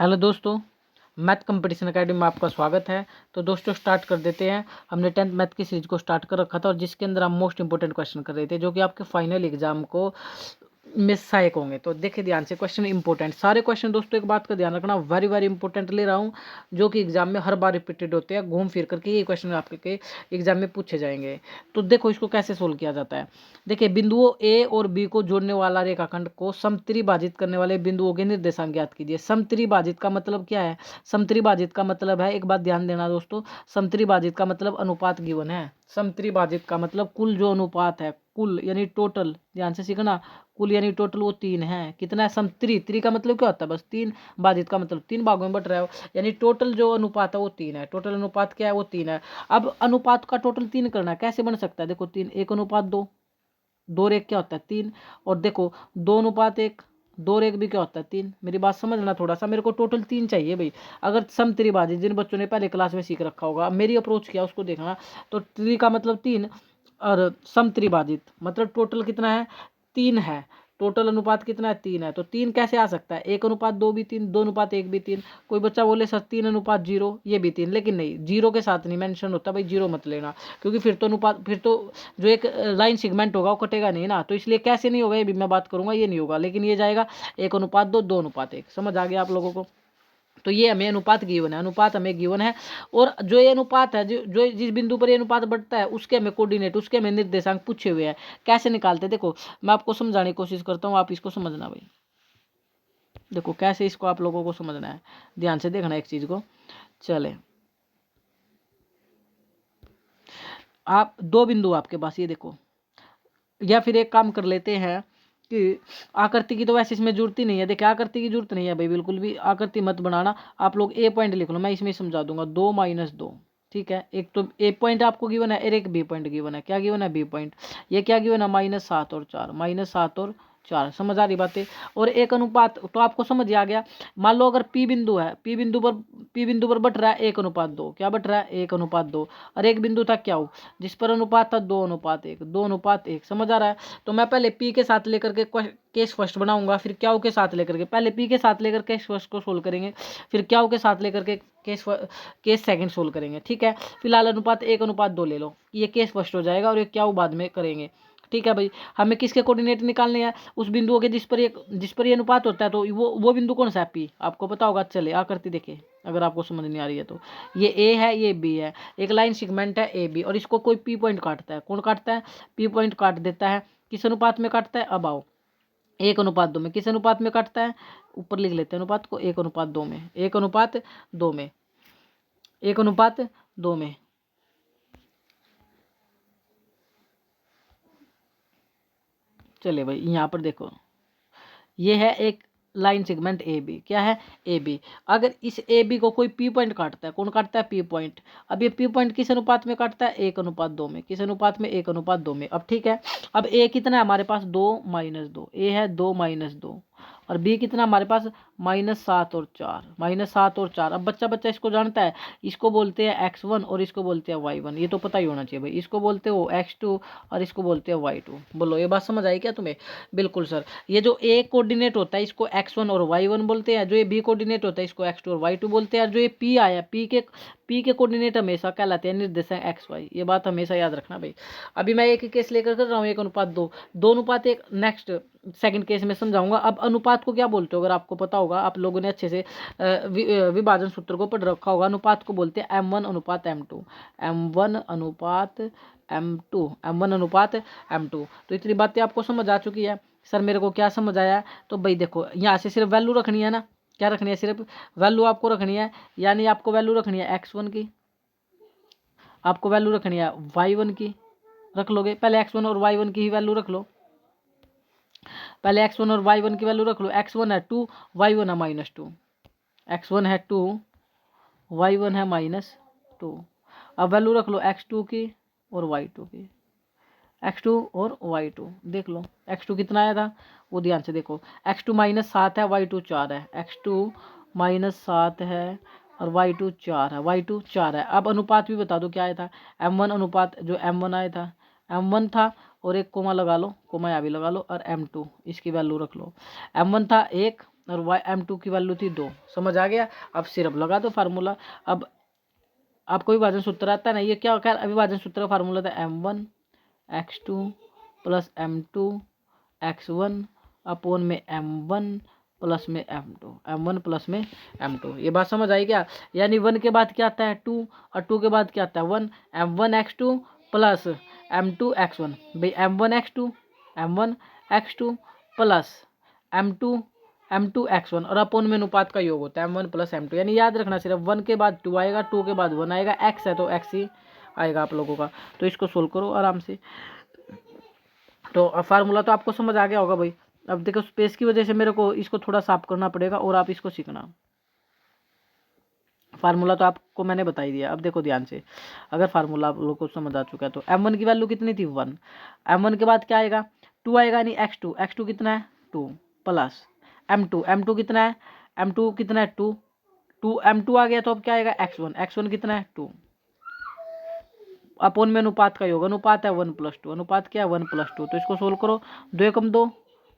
Hello दोस्तों, math competition academy में आपका स्वागत है। तो दोस्तों स्टार्ट कर देते हैं। हमने 10th मैथ की सीरीज को स्टार्ट कर रखा था और जिसके अंदर हम मोस्ट इंपोर्टेंट क्वेश्चन कर रहे थे जो कि आपके फाइनल एग्जाम को में सहायक होंगे। तो देखिए ध्यान से, क्वेश्चन इंपॉर्टेंट सारे क्वेश्चन दोस्तों, एक बात का ध्यान रखना, वेरी वेरी इंपॉर्टेंट ले रहा हूँ जो कि एग्जाम में हर बार रिपीटेड होते हैं, घूम फिर करके ये क्वेश्चन आपके एग्जाम में पूछे जाएंगे। तो देखो इसको कैसे सोल्व किया जाता है। देखिए, बिंदुओं ए और बी को जोड़ने वाला रेखाखंड को समत्रिभाजित करने वाले बिंदुओं के निर्देशांक ज्ञात कीजिए। समत्रिभाजित का मतलब क्या है? समत्रिभाजित का मतलब है, एक बात ध्यान देना दोस्तों, समत्रिभाजित का मतलब अनुपात गिवन है। समत्रिभाजित का मतलब कुल जो अनुपात है, कुल यानी टोटल, ध्यान से सीखना, कुल यानी टोटल वो 3 है। कितना है? समत्रि का मतलब क्या होता है? बस 3। भाजित का मतलब 3 भागों में बट रहा है, यानी टोटल जो अनुपात है वो 3 है। टोटल अनुपात क्या है? वो 3 है। अब अनुपात का टोटल 3 करना है, कैसे बन सकता है? देखो 3 1 अनुपात 2, 2 और 1 क्या होता है? 3। और देखो 2 अनुपात 1, 2 और 1 भी क्या होता है? 3। मेरी बात समझना थोड़ा सा, मेरे को टोटल 3 चाहिए भाई। अगर समत्रिभाजित जिन बच्चों ने पहले क्लास में सीख रखा होगा, मेरी अप्रोच किया उसको देखना, तो त्रि का मतलब 3 और समत्रिभाजित मतलब टोटल कितना है? 3 है। टोटल अनुपात कितना है? 3 है। तो 3 कैसे आ सकता है? 1 अनुपात 2 भी 3, 2 अनुपात 1 भी 3। कोई बच्चा बोले सर 3 अनुपात 0, ये भी 3, लेकिन नहीं, जीरो के साथ नहीं मेंशन होता भाई, जीरो मत लेना, क्योंकि फिर तो अनुपात, फिर तो जो एक लाइन सेगमेंट होगा वो कटेगा नहीं ना। तो इसलिए कैसे नहीं होगा ये भी मैं बात करूंगा, ये नहीं होगा, लेकिन ये जाएगा 1 अनुपात 2, 2 अनुपात 1। समझ आ गया आप लोगों को? तो ये हमें अनुपात गिवन है, अनुपात हमें गिवन है। और जो ये अनुपात है, जो जिस बिंदु पर ये अनुपात बढ़ता है उसके हमें कोऑर्डिनेट, उसके हमें निर्देशांक पूछे हुए हैं। कैसे निकालते हैं देखो, मैं आपको समझाने की कोशिश करता हूँ, आप इसको समझना भाई। देखो कैसे इसको आप लोगों को समझना है, ध्यान से देखना एक चीज को। चले, आप दो बिंदु आपके पास, ये देखो, या फिर एक काम कर लेते हैं कि आकृति की तो वैसे इसमें जरूरत ही नहीं है। देखिए आकृति की जरूरत नहीं है भाई, बिल्कुल भी आकृति मत बनाना। आप लोग ए पॉइंट लिख लो, मैं इसमें समझा दूंगा। 2 - 2, ठीक है। एक तो ए पॉइंट आपको गिवन है और एक बी पॉइंट गिवन है। क्या गिवन है? B point. ये क्या गिवन है? -7 और 4, -7 और 4। समझ आ रही बातें? और एक अनुपात तो आपको समझ आ गया। मान लो अगर पी बिंदु है, पी बिंदु पर बट रहा है 1 अनुपात 2। क्या बट रहा है? 1 अनुपात 2। और एक बिंदु था क्या हो, जिस पर अनुपात था 2 अनुपात 1, 2 अनुपात 1। समझ आ रहा है? तो मैं पहले पी के साथ लेकर के केस फर्स्ट बनाऊंगा, फिर क्या के साथ लेकर के, पहले पी के साथ लेकर केस फर्स्ट को सोल्व करेंगे, फिर क्या के साथ लेकर के केस सेकंड सोल्व करेंगे, ठीक है। फिलहाल अनुपात 1 अनुपात 2 ले लो, ये केस फर्स्ट हो जाएगा और ये क्या बाद में करेंगे, ठीक है भाई। हमें किसके कोऑर्डिनेट निकालने हैं? उस बिंदुओं के जिस पर ये अनुपात होता है। तो वो बिंदु कौन सा है? पी। आपको पता होगा, चले आकृति देखे अगर आपको समझ नहीं आ रही है तो। ये ए है, ये बी है, एक लाइन सेगमेंट है ए बी, और इसको कोई पी पॉइंट काटता है। कौन काटता है? पी पॉइंट काट देता है। किस अनुपात में काटता है? अब आओ, 1 अनुपात 2 में। किस अनुपात में काटता है? ऊपर लिख लेते हैं अनुपात को, 1 अनुपात 2 में, 1 अनुपात 2 में, 1 अनुपात 2 में। चलिए भाई, यहाँ पर देखो, ये है एक लाइन सेगमेंट ए बी। क्या है? A B. अगर इस ए बी को कोई पी पॉइंट काटता है, कौन काटता है? P point. अब ये पी पॉइंट किस अनुपात में काटता है? 1 अनुपात 2 में। किस अनुपात में? 1 अनुपात 2 में। अब ठीक है, अब ए कितना है हमारे पास? 2 - 2। ए है 2 - 2, और बी कितना हमारे पास? -7 और 4, -7 और 4। अब बच्चा बच्चा इसको जानता है, इसको बोलते हैं x1 और इसको बोलते हैं y1। ये तो पता ही होना चाहिए भाई। इसको बोलते हो x2 और इसको बोलते हैं y2। बोलो, ये बात समझ आई क्या तुम्हें? बिल्कुल सर। ये जो ए कोऑर्डिनेट होता है इसको x1 और y1 बोलते हैं, जो ये बी कोऑर्डिनेट होता है इसको x2 और y2 बोलते हैं, और जो ये p आया, पी के कोऑर्डिनेट हमेशा कहलाते हैं निर्देशांक एक्स वाई। ये बात हमेशा याद रखना भाई। अभी मैं एक ही केस लेकर कर रहा हूँ, 1 अनुपात 2, 2 अनुपात 1। नेक्स्ट सेकंड केस में समझाऊंगा। अब अनुपात को क्या बोलते हो? अगर आपको पता होगा, आप लोगों ने अच्छे से विभाजन सूत्र को पढ़ रखा होगा, अनुपात को बोलते हैं m1 अनुपात m2, m1 अनुपात m2, m1 अनुपात m2। तो इतनी बातें आपको समझ आ चुकी है। सर मेरे को क्या समझ आया? तो भाई देखो, यहाँ से सिर्फ वैल्यू रखनी है ना। क्या रखनी है? सिर्फ वैल्यू आपको रखनी है, यानी आपको वैल्यू रखनी है x1 की, आपको वैल्यू रखनी है y1 की। रख लोगे? पहले x1 और y1 की ही वैल्यू रख लो, पहले x1 और y1 की वैल्यू रख लो। x1 है 2, y1 है -2, x1 है 2, y1 है -2। अब वैल्यू रख लो x2 की और y2 की, x2 और y2 देख लो। x2 कितना आया था वो ध्यान से देखो, x2 -7 है, y2 4 है, x2 -7 है और y2 4 है, y2 4 है। अब अनुपात भी बता दो क्या आया था? m1 अनुपात, जो m1 आया था, m1 था, और एक कोमा लगा लो, कोमा यहाँ भी लगा लो, और m2 इसकी वैल्यू रख लो। m1 था 1 और वाई m2 की वैल्यू थी 2। समझ आ गया। अब सिर्फ लगा दो फार्मूला। अब आपको विभाजन सूत्र आता है ना, ये क्या होगा, अविभाजन सूत्र का फार्मूला था m1 x2 plus m2 x1 upon में m1 प्लस में m1 प्लस में m2। ये बात समझ आई क्या। यानी 1 के बाद क्या आता है 2 और 2 के बाद क्या आता है 1, m1x2 प्लस m2x1। भाई m1x2 प्लस m2x1 और अपोन में अनुपात का योग होता है m1 प्लस m2। यानी याद रखना सिर्फ 1 के बाद 2 आएगा, 2 के बाद 1 आएगा, x है तो x ही आएगा आप लोगों का। तो इसको सोल्व करो आराम से। तो फार्मूला तो आपको समझ आ गया होगा भाई। अब देखो स्पेस की वजह से मेरे को इसको थोड़ा साफ करना पड़ेगा और आप इसको सीखना। फार्मूला तो आपको मैंने बता ही दिया। अब देखो ध्यान से, अगर फार्मूला आप लोगों को समझ आ चुका है तो m1 की वैल्यू कितनी थी 1, m1 के बाद क्या आएगा 2 आएगा, यानी x2 कितना है 2 प्लस m2 कितना है m2 है 2 m2 आ गया तो अब क्या आएगा x1 कितना है 2 अपोन में अनुपात का योग, अनुपात है 1+2, अनुपात क्या है 1+2। तो इसको सोल्व करो, 2 एकम 2,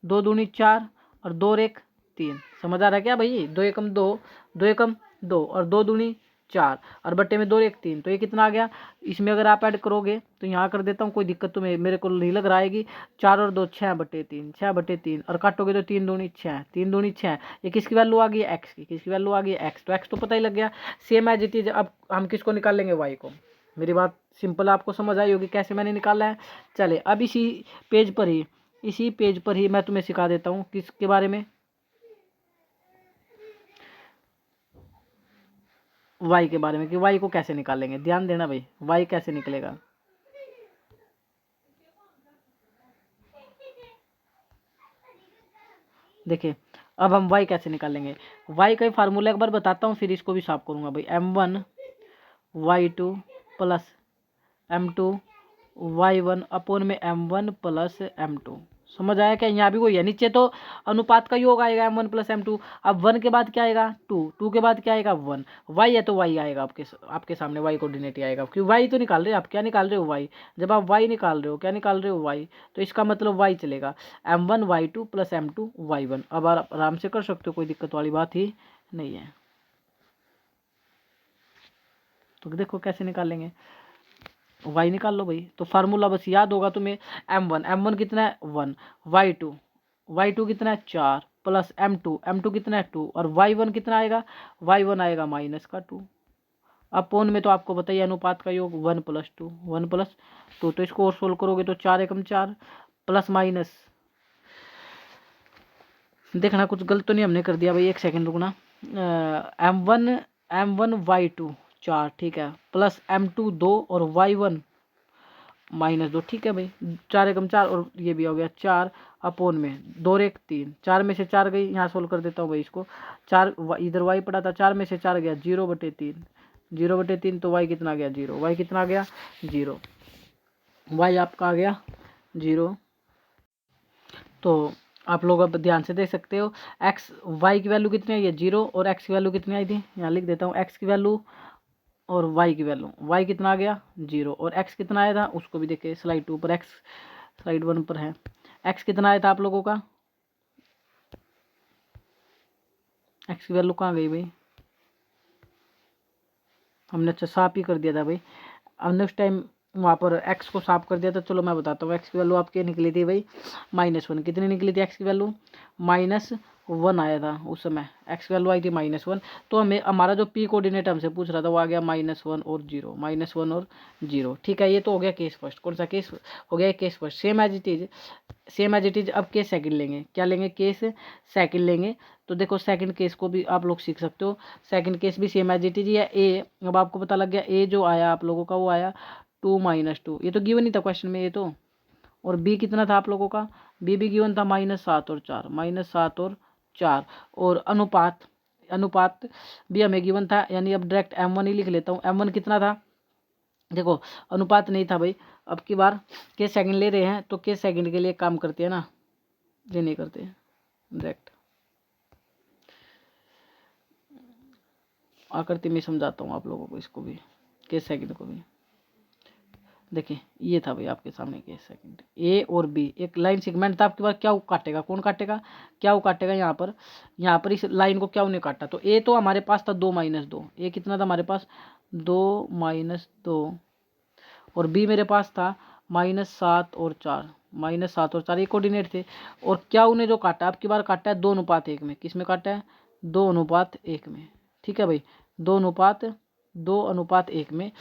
2 दूनी 4 और 2 और 1 3। समझ आ रहा है क्या भाई। 2 एकम 2, 2 एकम 2 और 2 दूनी 4 और बट्टे में 2 और 1 3। तो ये कितना आ गया। इसमें अगर आप ऐड करोगे तो यहाँ कर देता हूँ, कोई दिक्कत तो मेरे को नहीं लग रहा आएगी। 4 और 2 6/3, 6/3 और काटोगे तो 3 दूनी 6, 3 दूनी 6। ये किसकी वैल्यू आ गई एक्स की, किसकी वैल्यू आ गई एक्स। तो एक्स तो पता ही लग गया। सेम एज इट इज अब हम किसको निकाल लेंगे वाई को। मेरी बात सिंपल आपको समझ आई होगी कैसे मैंने निकाला है। चले अब इसी पेज पर ही मैं तुम्हें सिखा देता हूँ किसके बारे में, वाई के बारे में, कि वाई को कैसे निकालेंगे। ध्यान देना भाई, वाई कैसे निकलेगा। देखिए अब हम वाई कैसे निकालेंगे। वाई का फार्मूला एक बार बताता हूँ, फिर इसको भी साफ करूंगा भाई। m1y2 plus m2 y1 upon में m1 प्लस m2। समझ आया क्या। यहाँ भी वही है, नीचे तो अनुपात का योग आएगा m1 प्लस m2। अब 1 के बाद क्या आएगा 2, 2 के बाद क्या आएगा 1, y है तो y आएगा आपके सामने y कोऑर्डिनेट ही आएगा। क्योंकि y तो निकाल रहे हो आप, क्या निकाल रहे हो y। जब आप y निकाल रहे हो, क्या निकाल रहे हो y, तो इसका मतलब y चलेगा m1y2 प्लस m2y1। अब आप आराम से कर सकते हो, कोई दिक्कत वाली बात ही नहीं है। तो देखो कैसे निकालेंगे, वाई निकाल लो भाई। तो फार्मूला बस याद होगा तुम्हें, m1 कितना है 1, y2 कितना है 4 प्लस m2 कितना है 2 और y1 कितना आएगा, y1 आएगा माइनस का 2 अपोन में तो आपको बताइए अनुपात का योग 1+2। तो इसको और सोल्व करोगे तो 4 एकम 4 प्लस माइनस, देखना कुछ गलत तो नहीं हमने कर दिया भाई, एक सेकंड रुकना। m1 y2 4 ठीक है, प्लस m2 2 और y1 -2 ठीक है भाई। 4 एकम 4 और ये भी हो गया 4 अपोन में 2 और 1 3, 4 में से 4 गई, यहाँ सोल्व कर देता हूँ भाई इसको। 4 इधर y पड़ा था, 4 में से 4 गया 0/3, 0/3 तो y कितना आ गया 0, y कितना आ गया 0, y आपका आ गया 0। तो आप लोग अब ध्यान से देख सकते हो x y की वैल्यू कितनी है, ये 0 और x की वैल्यू कितनी आई थी, यहाँ लिख देता हूँ x की वैल्यू और y की वैल्यू। y कितना आ गया 0 और x कितना आया था उसको भी देखिए, स्लाइड 2 पर, x स्लाइड 1 पर है। x कितना आया था आप लोगों का, x की वैल्यू कहाँ गई भाई, हमने अच्छा साफ ही कर दिया था भाई। अब नेक्स्ट टाइम वहाँ पर x को साफ कर दिया था। चलो मैं बताता हूँ, x की वैल्यू आपकी निकली थी भाई -1। कितनी निकली थी x की वैल्यू, -1 आया था उस समय, x की वैल्यू आई थी -1। तो हमें हमारा जो p कोऑर्डिनेट हमसे पूछ रहा था वो आ गया -1 और 0, -1 और 0 ठीक है। ये तो हो गया केस फर्स्ट। कौन सा केस हो गया, case first. Same as it is अब केस सेकंड लेंगे, क्या लेंगे केस सेकंड लेंगे। तो देखो सेकंड केस को भी आप लोग सीख सकते हो। सेकंड केस भी सेम एज इट इज है। ए अब आपको पता लग गया, ए जो आया आप लोगों का वो आया 2 - 2, ये तो गिवन ही था क्वेश्चन में ये तो। और बी कितना था आप लोगों का, बी भी गिवन था -7 और 4, -7 और 4। और अनुपात भी हमें गिवन था, यानी अब डायरेक्ट m1 ही लिख लेता हूँ। m1 कितना था, देखो अनुपात नहीं था भाई। अब की बार केस सेकंड ले रहे हैं तो केस सेकंड के लिए काम करते हैं ना, ये नहीं करते डायरेक्ट आकृति में समझाता हूँ आप लोगों को, इसको भी केस सेकंड को भी। देखिए ये था भाई आपके सामने केस सेकंड, ए और बी एक लाइन सेगमेंट था आपके पास, क्या काटेगा, कौन काटेगा, क्या काटेगा, यहाँ पर इस लाइन को क्या ने काटा। तो ए तो हमारे पास था 2 - 2, ए कितना था हमारे पास 2 - 2, और बी मेरे पास था -7 और 4, -7 और 4 ये कोऑर्डिनेट थे। और क्या उन्हें जो काटा आपकी बार काटा है 2:1 में, किस में काटा है 2:1 में, ठीक है भाई 2:1 में।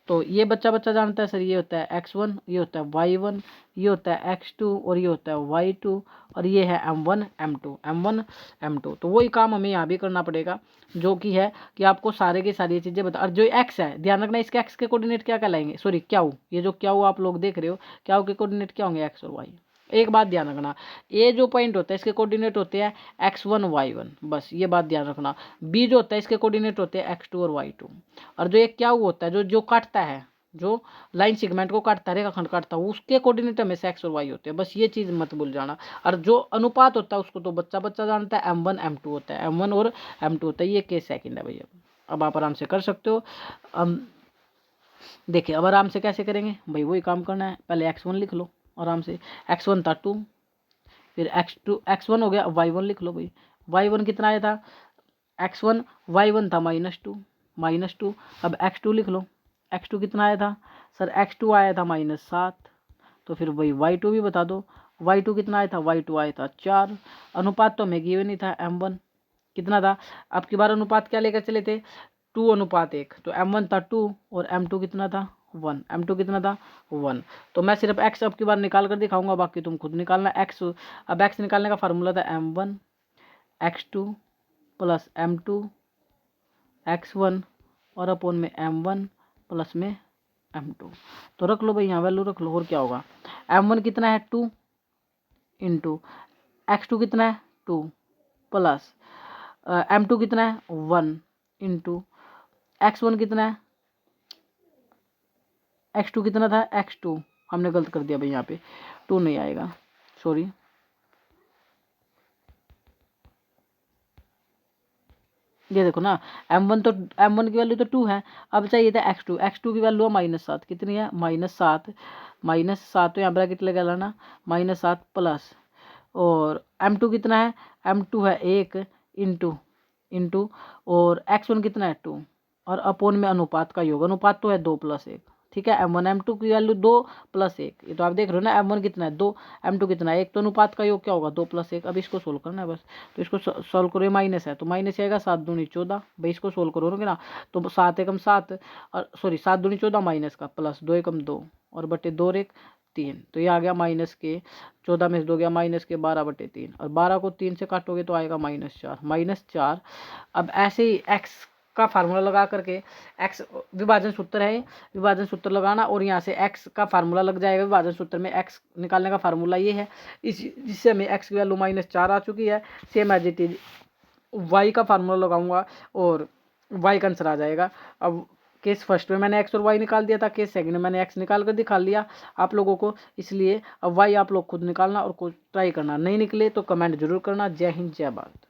तो ये बच्चा जानता है सर, ये होता है x1, ये होता है y1, ये होता है x2 और ये होता है y2, और ये है m1 m2। तो वही काम हमें यहाँ भी करना पड़ेगा, जो कि है कि आपको सारे की सारी चीज़ें बता। और जो x है ध्यान रखना, इसके x के कोऑर्डिनेट क्या कहलाएंगे, सॉरी क्याऊ, ये जो क्याऊ आप लोग देख रहे हो क्याऊ के कोऑर्डिनेट क्या होंगे x और y। एक बात ध्यान रखना, ए जो पॉइंट होता है इसके कोऑर्डिनेट होते हैं x1 y1, बस ये बात ध्यान रखना। बी जो होता है इसके कोऑर्डिनेट होते हैं x2 और y2। और जो एक क्या होता है जो जो काटता है, जो लाइन सेगमेंट को काटता है, रेखाखंड काटता है, उसके कोऑर्डिनेट हमेशा x और y होते हैं, बस ये चीज़ मत भूल जाना। और जो अनुपात होता है उसको तो बच्चा जानता है, m1 m2 होता है, m1 और m2 होता है। ये केस सेकंड है भैया, अब आप आराम से कर सकते हो। देखिए अब आराम से कैसे करेंगे भाई, वही काम करना है, पहले x1 लिख लो आराम से, x1 था 2, फिर x1 हो गया, y1 लिख लो भाई, y1 कितना आया था x1 y1 था -2, अब x2 लिख लो, x2 कितना आया था सर, x2 आया था -7, तो फिर वही y2 भी बता दो, y2 कितना आया था, y2 आया था 4। अनुपात तो हमें गिवन नहीं था, m1 कितना था, अब की बार अनुपात क्या लेकर चले थे 2:1, तो m1 था 2 और m2 कितना था 1, m2 कितना था 1। तो मैं सिर्फ x अब की बार निकाल कर दिखाऊंगा, बाकी तुम खुद निकालना x। अब x निकालने का फार्मूला था m1 x2 plus m2 x1 और अपोन में m1 प्लस में m2। तो रख लो भाई यहाँ वैल्यू रख लो, और क्या होगा m1 कितना है 2 इंटू x2 कितना है 2 प्लस m2 कितना है 1 इंटू x1 कितना है, x2 कितना था x2, हमने गलत कर दिया भाई यहाँ पे 2 नहीं आएगा, सॉरी ये देखो ना m1 की वैल्यू तो 2 है, अब चाहिए था x2 की वैल्यू है -7, कितनी है -7 तो यहाँ ब्रैकेट लगा लेना -7 प्लस, और m2 कितना है m2 है 1 इंटू और x1 कितना है 2 और अपोन में अनुपात का योग, अनुपात तो है 2+1, ठीक है m1 m2 की वैल्यू 2+1, ये तो आप देख रहे हो ना m1 कितना है 2 m2 कितना है 1, तो अनुपात का योग क्या होगा 2+1। अब इसको सोल्व करना है बस, तो इसको सोल्व करो, ये माइनस है तो माइनस आएगा 7 दूनी 14 भाई, इसको सोल्व करोगे ना तो 7 एकम 7 और सॉरी 7 दूनी 14 माइनस का प्लस 2 एकम 2 और बटे 2 और 1 3, तो ये आ गया -14 में से 2 गया -12/3, और 12 को 3 से काटोगे तो आएगा -4। अब ऐसे ही x का फार्मूला लगा करके, x विभाजन सूत्र है, विभाजन सूत्र लगाना और यहाँ से x का फार्मूला लग जाएगा विभाजन सूत्र में। x निकालने का फार्मूला ये है, इस जिससे हमें x की वैल्यू -4 आ चुकी है। Same as it is y का फार्मूला लगाऊंगा और y का आंसर आ जाएगा। अब केस फर्स्ट में मैंने x और y निकाल दिया था, केस सेकंड में मैंने x निकाल कर दिखा लिया आप लोगों को, इसलिए अब y आप लोग खुद निकालना और खुद ट्राई करना, नहीं निकले तो कमेंट जरूर करना। जय हिंद जय भारत।